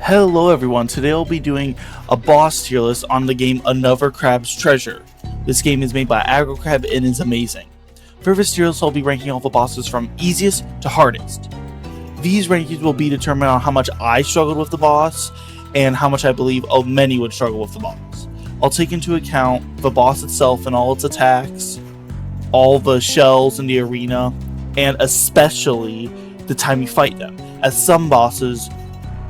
Hello everyone, today I'll be doing a boss tier list on the game Another Crab's Treasure. This game is made by Aggro and is amazing. For this tier list, I'll be ranking all the bosses from easiest to hardest. These rankings will be determined on how much I struggled with the boss and how much I believe many would struggle with the boss. I'll take into account the boss itself and all its attacks, all the shells in the arena, and especially the time you fight them, as some bosses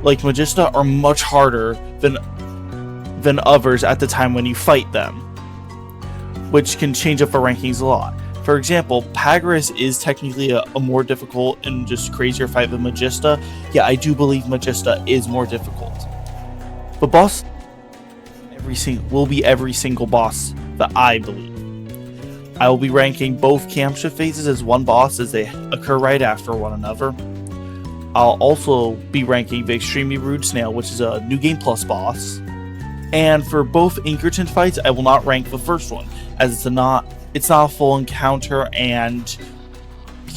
like Magista are much harder than others at the time when you fight them, which can change up the rankings a lot. For example, Pagras is technically a more difficult and just crazier fight than Magista. Yeah, I do believe Magista is more difficult. The boss will be every single boss that I believe. I will be ranking both camp shift phases as one boss as they occur right after one another. I'll also be ranking the Extremely Rude Snail, which is a New Game Plus boss. And for both Inkerton fights, I will not rank the first one, as it's not a full encounter, and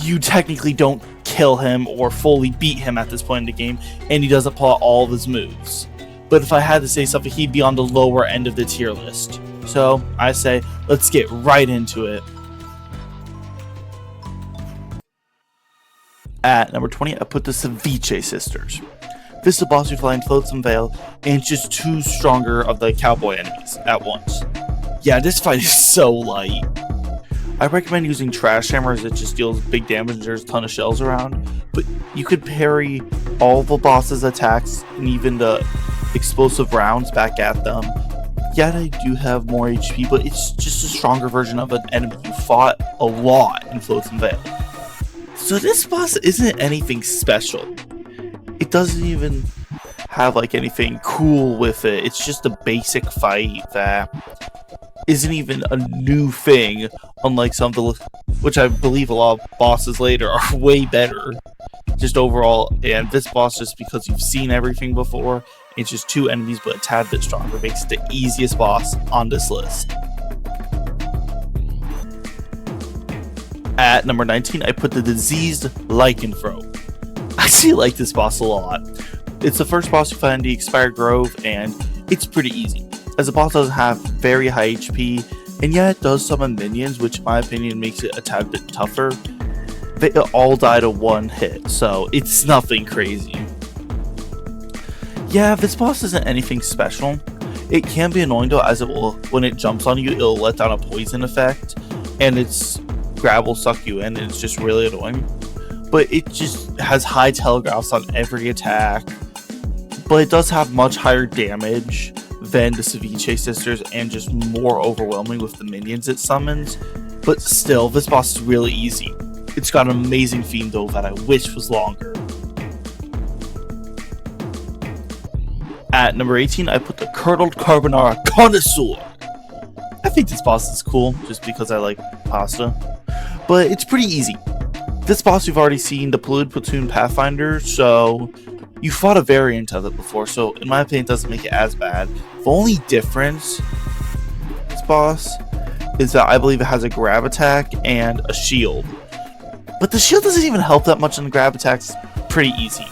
you technically don't kill him or fully beat him at this point in the game, and he doesn't pull out all of his moves. But if I had to say something, he'd be on the lower end of the tier list. So I say, let's get right into it. At number 20, I put the Ceviche Sisters. This is a boss who fly in Flotsam Vale, and it's just two stronger of the cowboy enemies at once. Yeah, this fight is so light. I recommend using Trash Hammer as it just deals big damage and there's a ton of shells around, but you could parry all the boss's attacks and even the explosive rounds back at them. Yeah, they do have more HP, but it's just a stronger version of an enemy you fought a lot in Flotsam Vale. So this boss isn't anything special. It doesn't even have like anything cool with it. It's just a basic fight that isn't even a new thing, unlike some of the, which I believe a lot of bosses later are way better. Just overall, and this boss, just because you've seen everything before, it's just two enemies but a tad bit stronger, makes it the easiest boss on this list. At number 19, I put the Diseased Lycanthrope. I actually like this boss a lot. It's the first boss you find in the Expired Grove, and it's pretty easy, as the boss doesn't have very high HP, and yeah, it does summon minions, which in my opinion makes it a tad bit tougher. They all die to one hit, so it's nothing crazy. Yeah, this boss isn't anything special. It can be annoying though, as it will, when it jumps on you, it'll let down a poison effect, and its grab will suck you in, and it's just really annoying. But it just has high telegraphs on every attack, but it does have much higher damage than the Ceviche Sisters and just more overwhelming with the minions it summons. But still, this boss is really easy. It's got an amazing theme though that I wish was longer. At number 18, I put the Curdled Carbonara Connoisseur. I think this boss is cool just because I like pasta, but it's pretty easy. This boss we've already seen the Polluted Platoon Pathfinder, so you fought a variant of it before, so in my opinion it doesn't make it as bad. The only difference with this boss is that I believe it has a grab attack and a shield, but the shield doesn't even help that much, and the grab attack's pretty easy.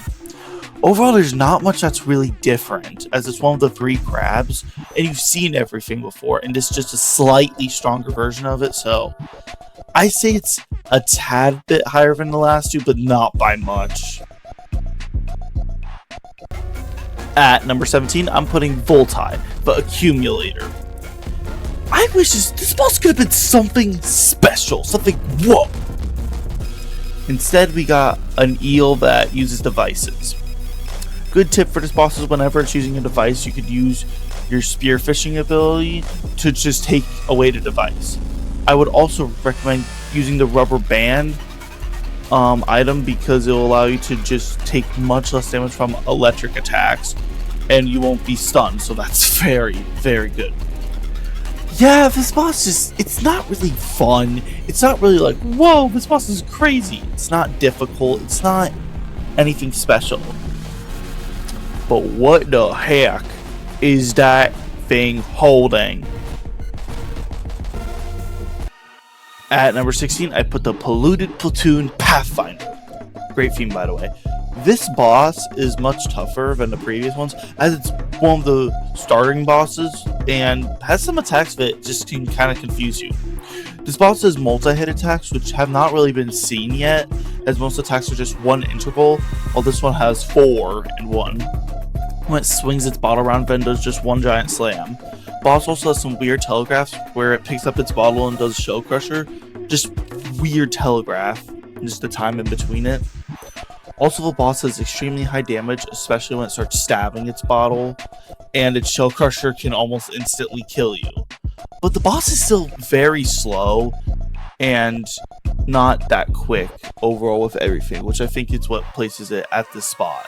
Overall, there's not much that's really different, as it's one of the three grabs, and you've seen everything before, and it's just a slightly stronger version of it, so I say it's a tad bit higher than the last two, but not by much. At number 17, I'm putting Voltai, the Accumulator. I wish this boss could have been something special, something whoa. Instead, we got an eel that uses devices. Good tip for this boss is whenever it's using a device, you could use your spearfishing ability to just take away the device. I would also recommend using the rubber band item, because it will allow you to just take much less damage from electric attacks and you won't be stunned, so that's very, very good. Yeah, this boss it's not really fun. It's not really like, whoa, this boss is crazy. It's not difficult. It's not anything special. But what the heck is that thing holding? At number 16, I put the Polluted Platoon Pathfinder. Great theme, by the way. This boss is much tougher than the previous ones, as it's one of the starting bosses and has some attacks that just can kind of confuse you. This boss has multi-hit attacks, which have not really been seen yet, as most attacks are just one interval, while this one has 4 in one. When it swings its bottle around, then does just one giant slam. Boss also has some weird telegraphs where it picks up its bottle and does Shell Crusher. Just weird telegraph, and just the time in between it. Also, the boss has extremely high damage, especially when it starts stabbing its bottle, and its Shell Crusher can almost instantly kill you. But the boss is still very slow and not that quick overall with everything, which I think is what places it at this spot.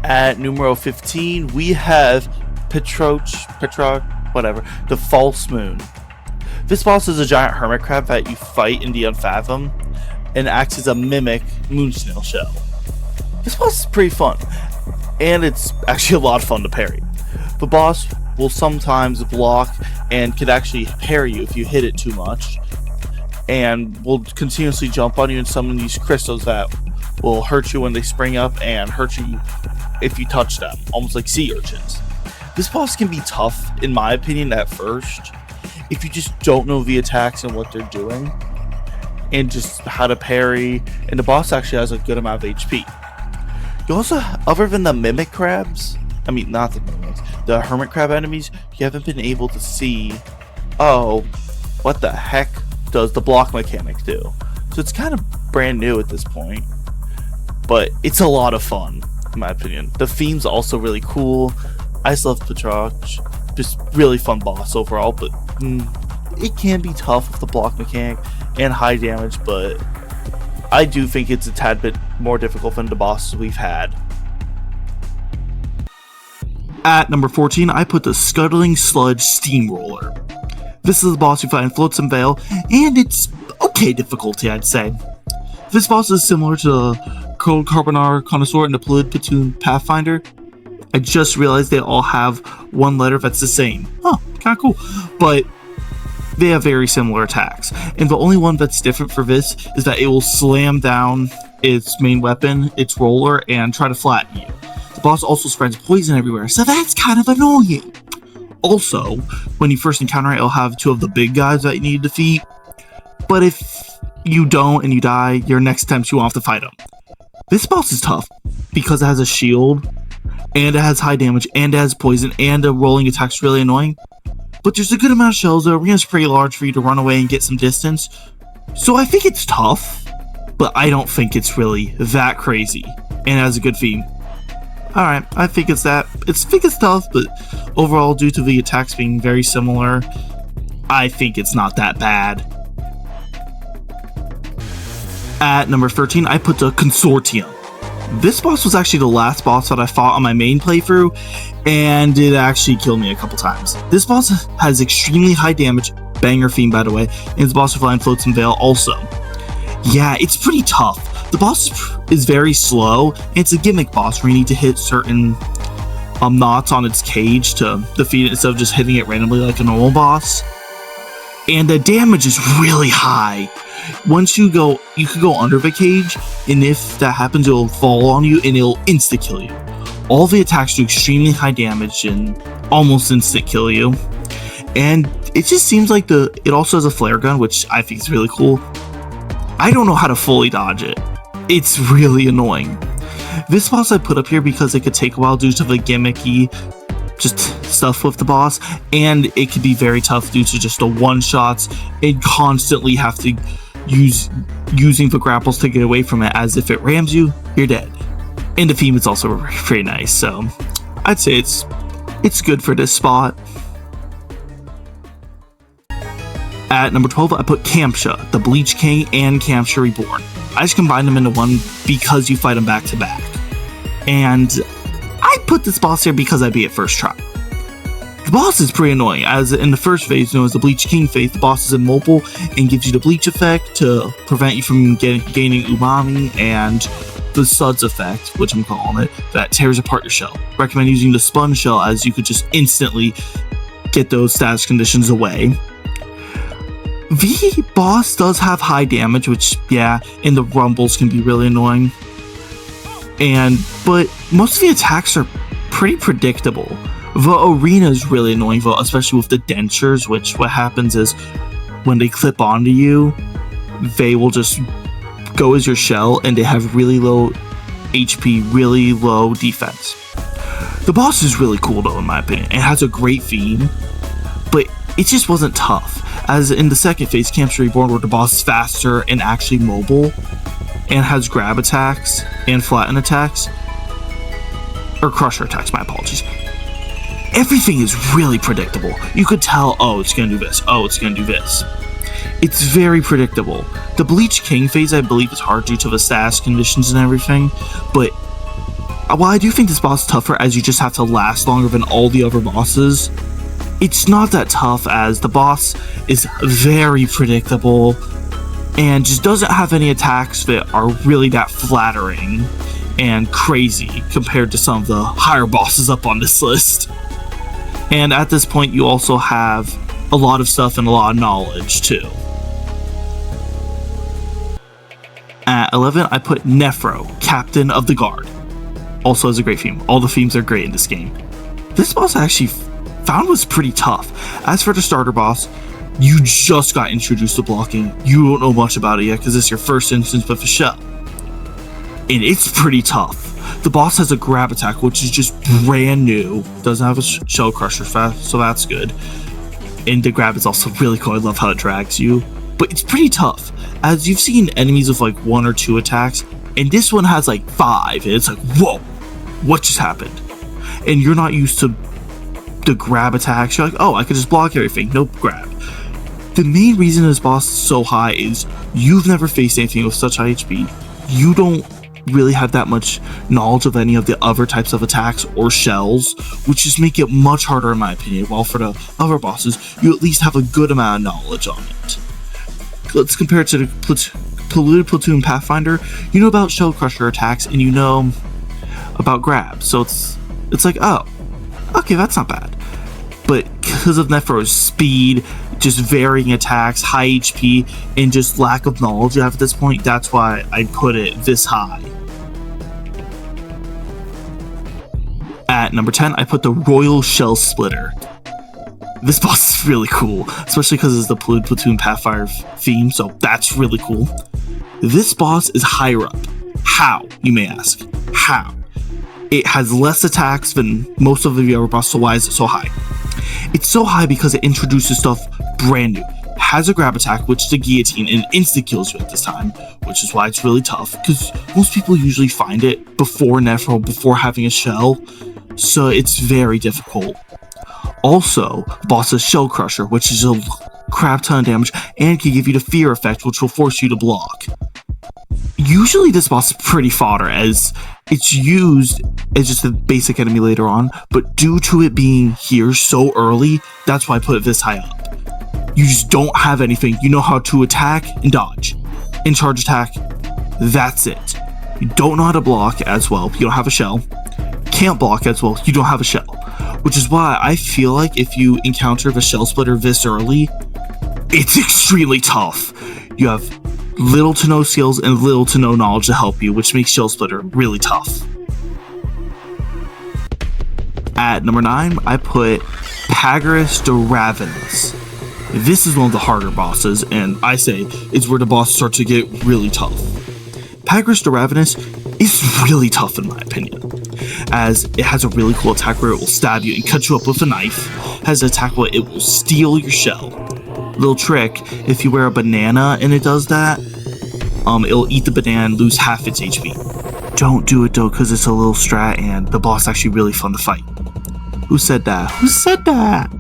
At numero 15, we have Petroch, the False Moon. This boss is a giant hermit crab that you fight in the Unfathom and acts as a mimic moon snail shell. This boss is pretty fun, and it's actually a lot of fun to parry. The boss will sometimes block and can actually parry you if you hit it too much, and will continuously jump on you and summon these crystals that will hurt you when they spring up and hurt you if you touch them, almost like sea urchins. This boss can be tough, in my opinion, at first, if you just don't know the attacks and what they're doing, and just how to parry, and the boss actually has a good amount of HP. You also, other than the mimic crabs, not the mimics, the hermit crab enemies, you haven't been able to see, what the heck does the block mechanic do? So it's kind of brand new at this point, but it's a lot of fun, in my opinion. The theme's also really cool. I just love Petroch. Just really fun boss overall, but it can be tough with the block mechanic and high damage, but I do think it's a tad bit more difficult than the bosses we've had. At number 14, I put the Scuttling Sludge Steamroller. This is the boss you fight in Flotsam Vale, and it's okay difficulty, I'd say. This boss is similar to the Cold Carbonar Connoisseur and the Polluted Platoon Pathfinder. I just realized they all have one letter that's the same. Kinda cool. But they have very similar attacks. And the only one that's different for this is that it will slam down its main weapon, its roller, and try to flatten you. The boss also spreads poison everywhere, so that's kind of annoying. Also, when you first encounter it, it'll have 2 of the big guys that you need to defeat. But if you don't and you die, your next attempt you won't have to fight them. This boss is tough because it has a shield, and it has high damage, and it has poison, and the rolling attack's really annoying. But there's a good amount of shells, the arena's pretty large for you to run away and get some distance. So I think it's tough, but I don't think it's really that crazy, and it has a good theme. Alright, I think it's that. I think it's tough, but overall, due to the attacks being very similar, I think it's not that bad. At number 13, I put the Consortium. This boss was actually the last boss that I fought on my main playthrough, and it actually killed me a couple times. This boss has extremely high damage, banger theme by the way, and it's boss to fly in Flotsam Vale also. Yeah, it's pretty tough. The boss is very slow, and it's a gimmick boss where you need to hit certain knots on its cage to defeat it instead of just hitting it randomly like a normal boss. And the damage is really high. Once you could go under the cage, and if that happens, it'll fall on you and it'll insta-kill you. All the attacks do extremely high damage and almost instant-kill you. And it just seems like it also has a flare gun, which I think is really cool. I don't know how to fully dodge it. It's really annoying. This boss I put up here because it could take a while due to the gimmicky just stuff with the boss, and it could be very tough due to just the one-shots and constantly have to using the grapples to get away from it, as if it rams you, you're dead. And the theme is also pretty nice, so I'd say it's good for this spot. At number 12, I put Kamsha, the Bleach King, and Kamsha Reborn. I just combined them into one because you fight them back to back. And I put this boss here because I beat it first try. The boss is pretty annoying, as in the first phase, known as the Bleach King phase, the boss is immobile and gives you the bleach effect to prevent you from gaining umami, and the suds effect, which I'm calling it, that tears apart your shell. Recommend using the sponge shell, as you could just instantly get those status conditions away. V boss does have high damage, which, yeah, in the rumbles can be really annoying. But most of the attacks are pretty predictable. The arena is really annoying, though, especially with the dentures, which what happens is when they clip onto you, they will just go as your shell, and they have really low HP, really low defense. The boss is really cool, though, in my opinion. It has a great theme, but it just wasn't tough. As in the second phase, Camps Reborn, where the boss is faster and actually mobile, and has grab attacks and flatten attacks, or crusher attacks, my apologies. Everything is really predictable. You could tell, oh, it's gonna do this, oh, it's gonna do this. It's very predictable. The Bleach King phase, I believe, is hard due to the status conditions and everything, but while I do think this boss is tougher as you just have to last longer than all the other bosses, it's not that tough as the boss is very predictable and just doesn't have any attacks that are really that flattering and crazy compared to some of the higher bosses up on this list. And at this point, you also have a lot of stuff and a lot of knowledge too. At 11, I put Nephro, Captain of the Guard. Also has a great theme. All the themes are great in this game. This boss I actually found was pretty tough. As for the starter boss, you just got introduced to blocking. You don't know much about it yet because it's your first instance with a shell. And it's pretty tough. The boss has a grab attack, which is just brand new. Doesn't have a shell crusher, so that's good. And the grab is also really cool. I love how it drags you. But it's pretty tough. As you've seen enemies with like 1 or 2 attacks, and this one has like 5, and it's like, whoa, what just happened? And you're not used to the grab attacks. You're like, oh, I could just block everything, nope, grab. The main reason this boss is so high is you've never faced anything with such high HP. You don't really have that much knowledge of any of the other types of attacks or shells, which just make it much harder in my opinion, while for the other bosses, you at least have a good amount of knowledge on it. Let's compare it to the Polluted Platoon Pathfinder. You know about shell crusher attacks, and you know about grab, so it's like, oh, okay, that's not bad. But because of Nephro's speed, just varying attacks, high HP, and just lack of knowledge you have at this point, that's why I put it this high. At number 10, I put the Royal Shell Splitter. This boss is really cool, especially because it's the Polluted Platoon Pathfinder theme, so that's really cool. This boss is higher up. How, you may ask? How? It has less attacks than most of the other bosses, so why is it so high? It's so high because it introduces stuff brand new. It has a grab attack, which is the guillotine, and insta kills you at this time, which is why it's really tough, because most people usually find it before Nephro, before having a shell, so it's very difficult. Also, boss's Shell Crusher, which is a crap ton of damage and can give you the fear effect, which will force you to block. Usually this boss is pretty fodder as it's used as just a basic enemy later on, but due to it being here so early, that's why I put it this high up. You just don't have anything. You know how to attack and dodge. And charge attack, that's it. You don't know how to block as well, you don't have a shell. Can't block as well, you don't have a shell. Which is why I feel like if you encounter the Shell Splitter this early, it's extremely tough. You have little to no skills and little to no knowledge to help you, which makes Shell Splitter really tough. At number 9, I put Pagras the Ravenous. This is one of the harder bosses, and I say it's where the boss starts to get really tough. Pagras the Ravenous is really tough in my opinion, as it has a really cool attack where it will stab you and cut you up with a knife. It has an attack where it will steal your shell. Little trick, if you wear a banana and it does that, it'll eat the banana and lose half its HP. Don't do it though, because it's a little strat and the boss is actually really fun to fight. Who said that? Who said that?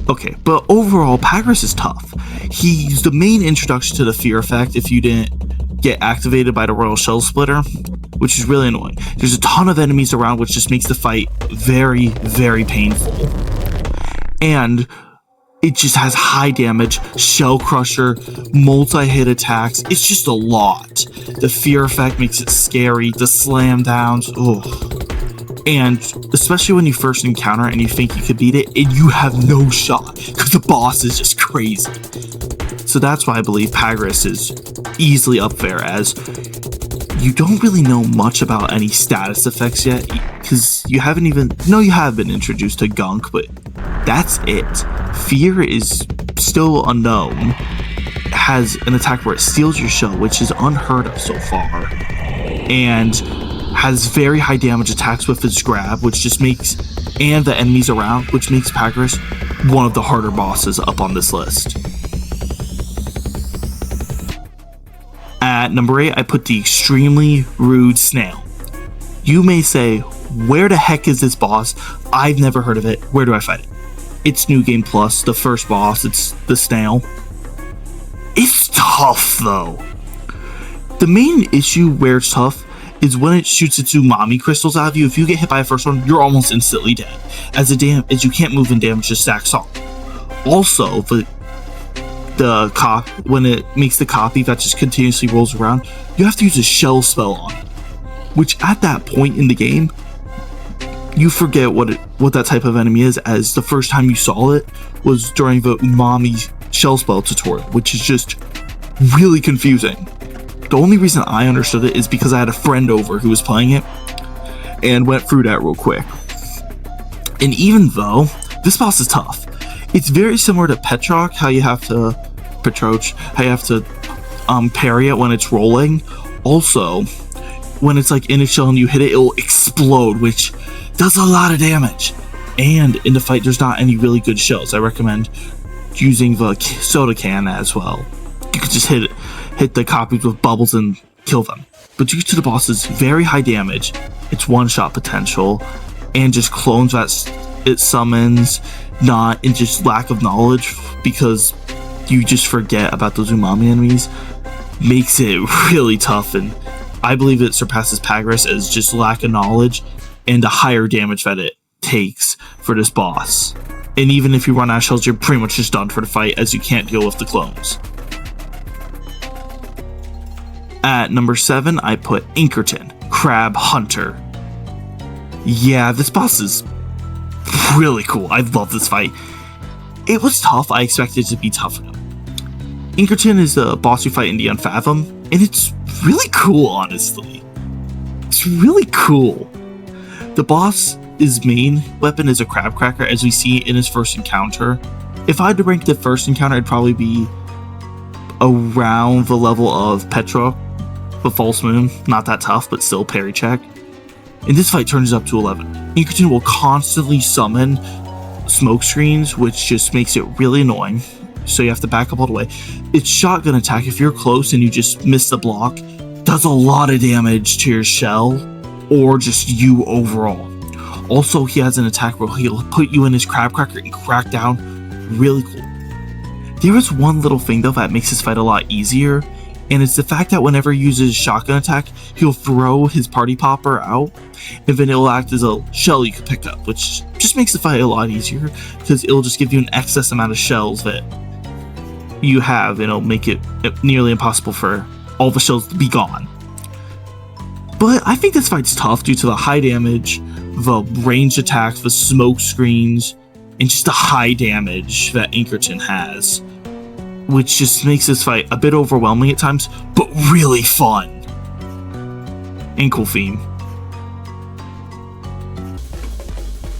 Okay, but overall, Pagras is tough. He's the main introduction to the fear effect if you didn't get activated by the Royal Shell Splitter, which is really annoying. There's a ton of enemies around, which just makes the fight very, very painful. And it just has high damage, shell crusher, multi-hit attacks. It's just a lot. The fear effect makes it scary. The slam downs, ugh. And especially when you first encounter it and you think you could beat it, and you have no shot because the boss is just crazy. So that's why I believe Pagras is easily up there, as you don't really know much about any status effects yet, because you have been introduced to Gunk, but that's it. Fear is still unknown. It has an attack where it steals your shell, which is unheard of so far, and has very high damage attacks with its grab, and the enemies around, which makes Pagras one of the harder bosses up on this list. At number 8, I put the extremely rude snail. You may say, where the heck is this boss? I've never heard of it. Where do I fight it? It's New Game Plus, the first boss. It's the snail. It's tough, though. The main issue where it's tough is when it shoots its umami crystals out of you. If you get hit by a first one, you're almost instantly dead, as you can't move and damage just stacks on. Also, when it makes the copy that just continuously rolls around, you have to use a shell spell on it, which at that point in the game, you forget what that type of enemy is, as the first time you saw it was during the umami shell spell tutorial, which is just really confusing. The only reason I understood it is because I had a friend over who was playing it and went through that real quick. And even though this boss is tough, it's very similar to Petroch, how you have to parry it when it's rolling. Also, when it's like in a shell and you hit it, it'll explode, which does a lot of damage. And in the fight, there's not any really good shells. I recommend using the soda can as well. You can just hit the copies with bubbles and kill them. But due to the boss's very high damage, its one-shot potential, and just clones that it summons, not in just lack of knowledge, because you just forget about those umami enemies, makes it really tough. And I believe it surpasses Pagras as just lack of knowledge and the higher damage that it takes for this boss. And even if you run out of shells, you're pretty much just done for the fight, as you can't deal with the clones. At number 7, I put Inkerton, Crab Hunter. Yeah, this boss is really cool. I love this fight. It was tough. I expected it to be tougher. Inkerton is the boss you fight in the Unfathom, and it's really cool, honestly. It's really cool. The boss's main weapon is a crab cracker, as we see in his first encounter. If I had to rank the first encounter, it'd probably be around the level of Petroch, the False Moon. Not that tough, but still parry check. And this fight turns up to 11. Inkerton will constantly summon smoke screens, which just makes it really annoying, so you have to back up all the way. Its shotgun attack, if you're close and you just miss the block, does a lot of damage to your shell, or just you overall. Also, he has an attack where he'll put you in his crab cracker and crack down. Really cool. There is one little thing though that makes this fight a lot easier, and it's the fact that whenever he uses his shotgun attack, he'll throw his party popper out, and then it'll act as a shell you can pick up, which just makes the fight a lot easier, because it'll just give you an excess amount of shells that you have, and it'll make it nearly impossible for all the shells to be gone. But I think this fight's tough due to the high damage, the ranged attacks, the smoke screens, and just the high damage that Inkerton has, which just makes this fight a bit overwhelming at times, but really fun. And cool theme.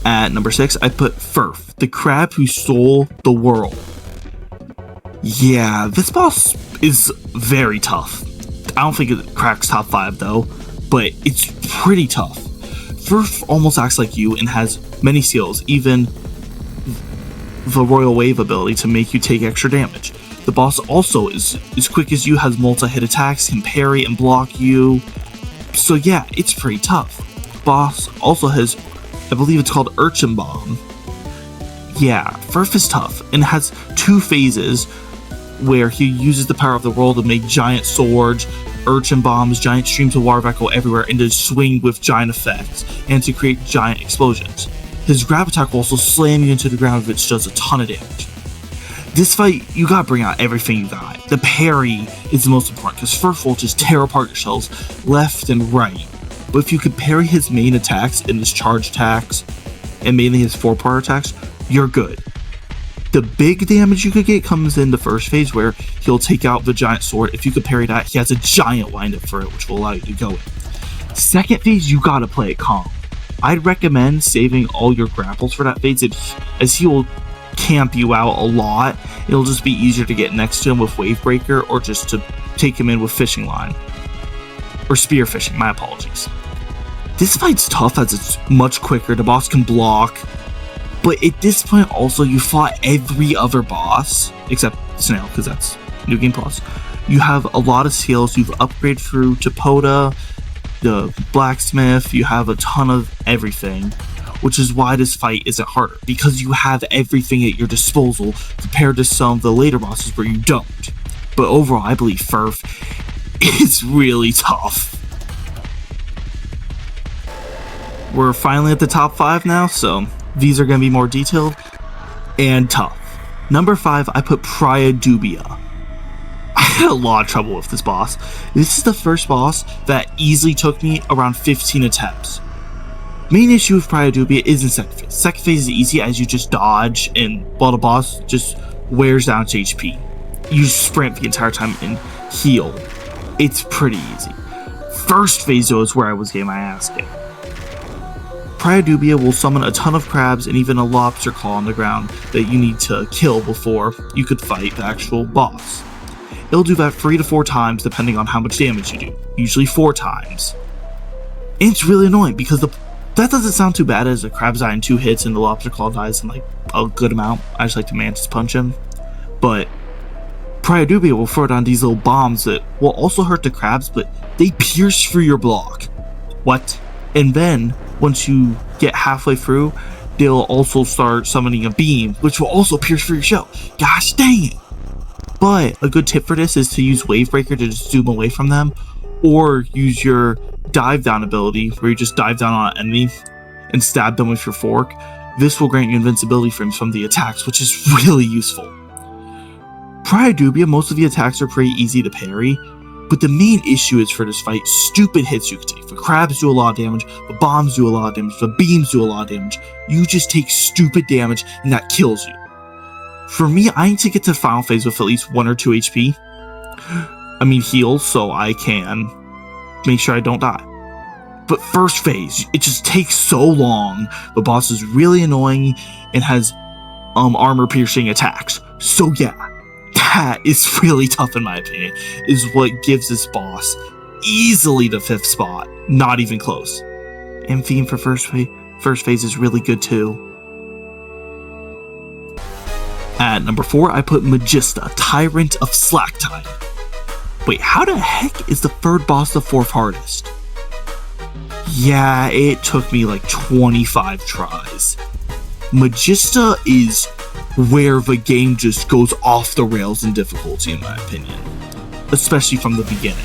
At number 6, I put Furf, the crab who stole the world. Yeah, this boss is very tough. I don't think it cracks top 5 though, but it's pretty tough. Furf almost acts like you and has many skills, even the Royal Wave ability to make you take extra damage. The boss also is as quick as you, has multi-hit attacks, can parry and block you. So yeah, it's pretty tough. Boss also has, I believe it's called Urchin Bomb. Yeah, Furf is tough and has 2 phases where he uses the power of the world to make giant swords, urchin bombs, giant streams of water that go everywhere, and to swing with giant effects, and to create giant explosions. His grab attack will also slam you into the ground, which does a ton of damage. This fight, you gotta bring out everything you got. The parry is the most important, because Furf will just tear apart your shells left and right, but if you could parry his main attacks and his charge attacks, and mainly his 4-part attacks, you're good. The big damage you could get comes in the first phase, where he'll take out the giant sword. If you could parry that, he has a giant windup for it, which will allow you to go in. Second phase, you gotta play it calm. I'd recommend saving all your grapples for that phase, as he will camp you out a lot. It'll just be easier to get next to him with Wave Breaker, or just to take him in with Fishing Line. Or Spear Fishing, my apologies. This fight's tough as it's much quicker, the boss can block, but at this point also you fought every other boss, except Snail, because that's New Game Plus. You have a lot of skills, you've upgraded through Topoda, the Blacksmith, you have a ton of everything, which is why this fight isn't harder, because you have everything at your disposal compared to some of the later bosses where you don't. But overall, I believe Furf is really tough. We're finally at the top 5 now, so these are going to be more detailed and tough. Number 5, I put Praia Dubia. I had a lot of trouble with this boss. This is the first boss that easily took me around 15 attempts. Main issue with Praia Dubia is in second phase. Second phase is easy as you just dodge, and while the boss just wears down its HP. You sprint the entire time and heal. It's pretty easy. First phase though is where I was getting my ass kicked. Praia Dubia will summon a ton of crabs and even a lobster claw on the ground that you need to kill before you could fight the actual boss. It'll do that 3 to 4 times depending on how much damage you do, usually 4 times. And it's really annoying because that doesn't sound too bad, as the crabs die in 2 hits and the lobster claw dies in like a good amount. I just like to mantis punch him. But Praia Dubia will throw down these little bombs that will also hurt the crabs, but they pierce through your block. What? And then, once you get halfway through, they'll also start summoning a beam, which will also pierce through your shell. Gosh dang it! But a good tip for this is to use Wave Breaker to just zoom away from them, or use your dive down ability, where you just dive down on an enemy and stab them with your fork. This will grant you invincibility frames from the attacks, which is really useful. Praia Dubia, most of the attacks are pretty easy to parry, but the main issue is for this fight, stupid hits you can take. The crabs do a lot of damage, the bombs do a lot of damage, the beams do a lot of damage. You just take stupid damage and that kills you. For me, I need to get to final phase with at least 1 or 2 HP. I mean heals, so I can make sure I don't die. But first phase, it just takes so long. The boss is really annoying and has armor piercing attacks. So yeah, that is really tough in my opinion, is what gives this boss easily the 5th spot, not even close. And theme for first phase is really good too. At number 4, I put Magista, Tyrant of Slack Time. Wait, how the heck is the 3rd boss the 4th hardest? Yeah, it took me like 25 tries. Magista is where the game just goes off the rails in difficulty in my opinion, especially from the beginning.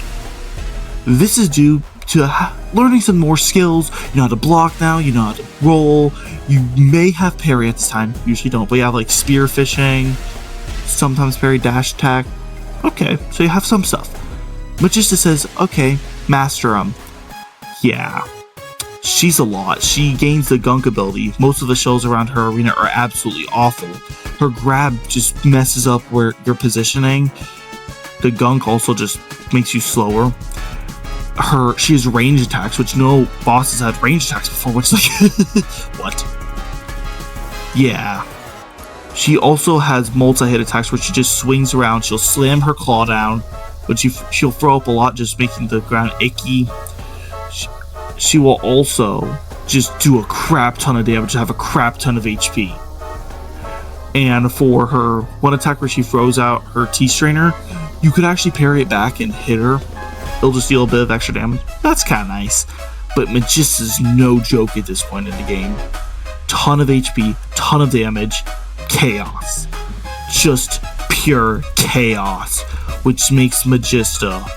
This is due to learning some more skills. You know how to block now, you know how to roll, you may have parry at this time, usually don't, but you have like spear fishing, sometimes parry, dash attack. Okay, so you have some stuff. Magista says, okay, master them. Yeah, she's a lot. She gains the gunk ability. Most of the shells around her arena are absolutely awful. Her grab just messes up where you're positioning. The gunk also just makes you slower. She has range attacks, which no bosses had range attacks before, which is like, what? Yeah. She also has multi-hit attacks, where she just swings around. She'll slam her claw down, but she'll throw up a lot, just making the ground icky. She will also just do a crap ton of damage, have a crap ton of HP. And for her one attack where she throws out her T-Strainer, you could actually parry it back and hit her. It'll just deal a bit of extra damage. That's kind of nice. But Magista's no joke at this point in the game. Ton of HP, ton of damage, chaos. Just pure chaos, which makes Magista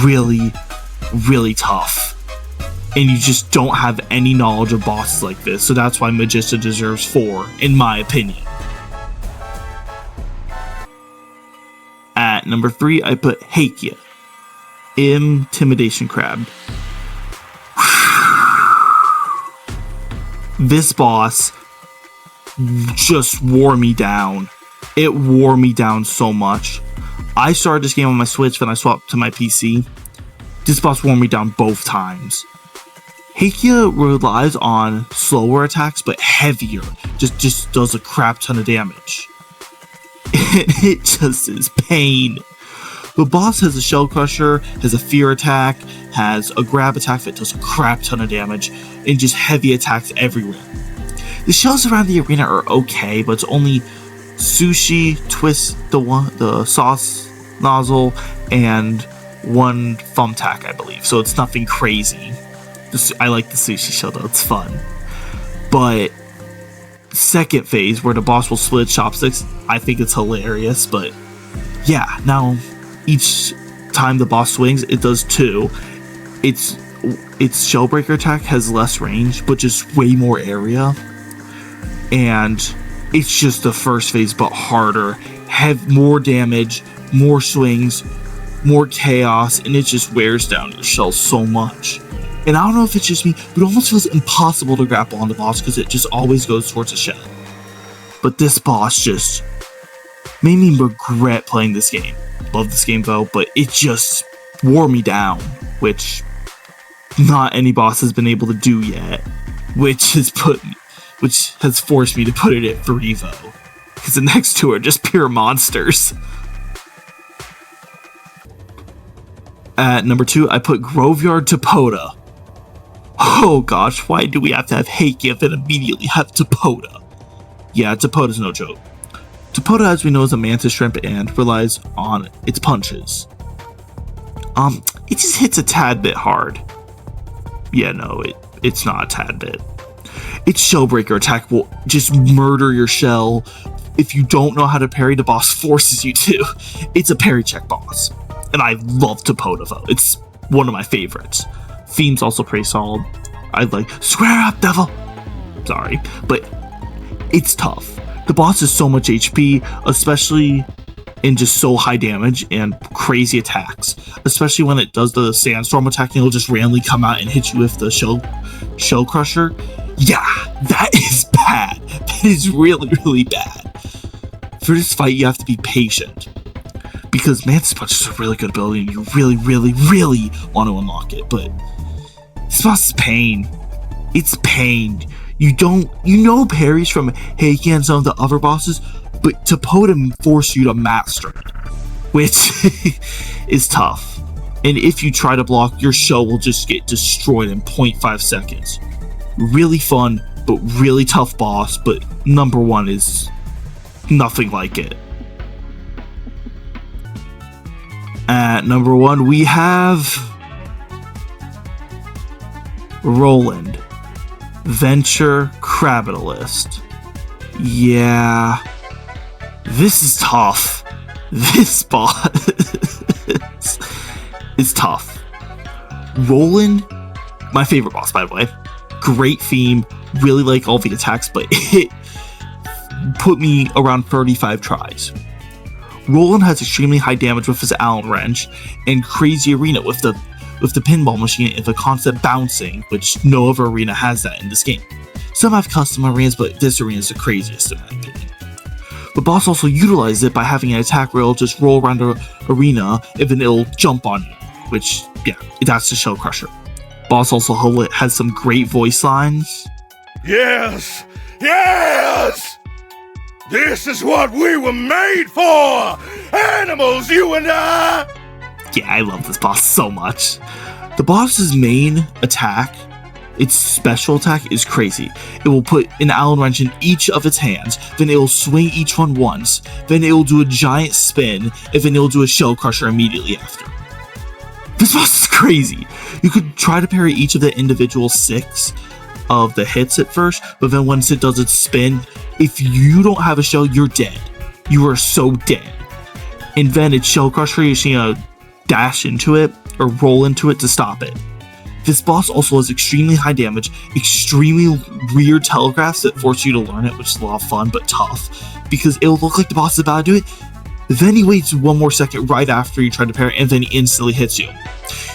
really, really tough. And you just don't have any knowledge of bosses like this, so that's why Magista deserves 4, in my opinion. At number 3, I put Heikia, Intimidation Crab. This boss just wore me down. It wore me down so much. I started this game on my Switch, then I swapped to my PC. This boss wore me down both times. Heikia relies on slower attacks, but heavier. Just does a crap ton of damage. It just is pain. The boss has a Shell Crusher, has a Fear attack, has a Grab attack that does a crap ton of damage, and just heavy attacks everywhere. The shells around the arena are okay, but it's only Sushi, Twist, the sauce nozzle, and one thumbtack, I believe. So it's nothing crazy. I like the Sushi shell though, it's fun. But second phase, where the boss will split chopsticks, I think it's hilarious. But yeah, now each time the boss swings, it does 2. Its Shellbreaker attack has less range, but just way more area. And it's just the first phase, but harder. Have more damage, more swings, more chaos, and it just wears down your shell so much. And I don't know if it's just me, but it almost feels impossible to grapple on the boss because it just always goes towards the shell. But this boss just made me regret playing this game. Love this game though, but it just wore me down, which not any boss has been able to do yet, which has forced me to put it at 3 though, because the next 2 are just pure monsters. At number 2, I put Graveyard Topoda. Oh gosh, why do we have to have Heikia then immediately have Topoda? Yeah, Topoda's no joke. Topoda, as we know, is a mantis shrimp and relies on its punches. It just hits a tad bit hard. Yeah, no, it's not a tad bit. Its Shellbreaker attack will just murder your shell. If you don't know how to parry, the boss forces you to. It's a parry check boss. And I love Topoda though. It's one of my favorites. Theme's also pretty solid. I like, square up, devil! Sorry, but it's tough. The boss has so much HP, especially in just so high damage and crazy attacks. Especially when it does the Sandstorm attack and it'll just randomly come out and hit you with the Shell Crusher. Yeah, that is bad. That is really, really bad. For this fight, you have to be patient. Because Mantis Punch is a really good ability and you really, really, really want to unlock it. But this boss is pain. It's pain. You know parries from Heikia and some of the other bosses, but Topoda force you to master it, which is tough. And if you try to block, your shell will just get destroyed in 0.5 seconds. Really fun, but really tough boss, but number 1 is nothing like it. At number 1, we have Roland, Venture Capitalist. Yeah, this is tough. This boss is tough. Roland, my favorite boss, by the way. Great theme, really like all the attacks, but it put me around 35 tries. Roland has extremely high damage with his Allen Wrench, and crazy arena with the pinball machine and the constant bouncing, which no other arena has that in this game. Some have custom arenas, but this arena is the craziest in my opinion. The boss also utilizes it by having an attack where it'll just roll around the arena and then it'll jump on you, which, yeah, that's the Shell Crusher. Boss also has some great voice lines. Yes! Yes! This is what we were made for! Animals, you and I! Yeah, I love this boss so much. The boss's main attack, its special attack, is crazy. It will put an Allen Wrench in each of its hands, then it will swing each one once, then it will do a giant spin, and then it will do a Shell Crusher immediately after. This boss is crazy. You could try to parry each of the individual 6 of the hits at first, but then once it does its spin, if you don't have a shell, you're dead. You are so dead. And then its Shell Crusher, you see a dash into it or roll into it to stop it. This boss also has extremely high damage, extremely weird telegraphs that force you to learn it, which is a lot of fun but tough, because it'll look like the boss is about to do it, then he waits 1 more second right after you try to parry, and then he instantly hits you.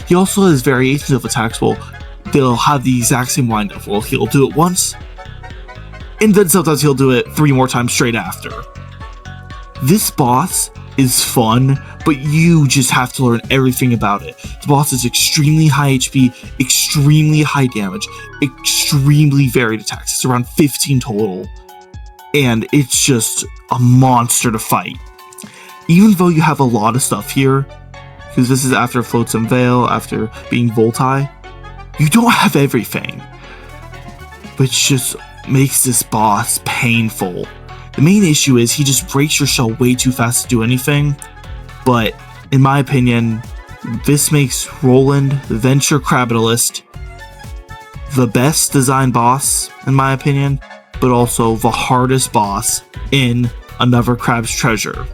He also has variations of attacks where they'll have the exact same windup, where he'll do it once, and then sometimes he'll do it 3 more times straight after. This boss is fun, but you just have to learn everything about it. The boss is extremely high HP, extremely high damage, extremely varied attacks. It's around 15 total, and it's just a monster to fight. Even though you have a lot of stuff here, because this is after Flotsam Veil, after being Voltai, you don't have everything, which just makes this boss painful. The main issue is he just breaks your shell way too fast to do anything, but in my opinion, this makes Roland, the Venture Capitalist, the best designed boss, in my opinion, but also the hardest boss in Another Crab's Treasure.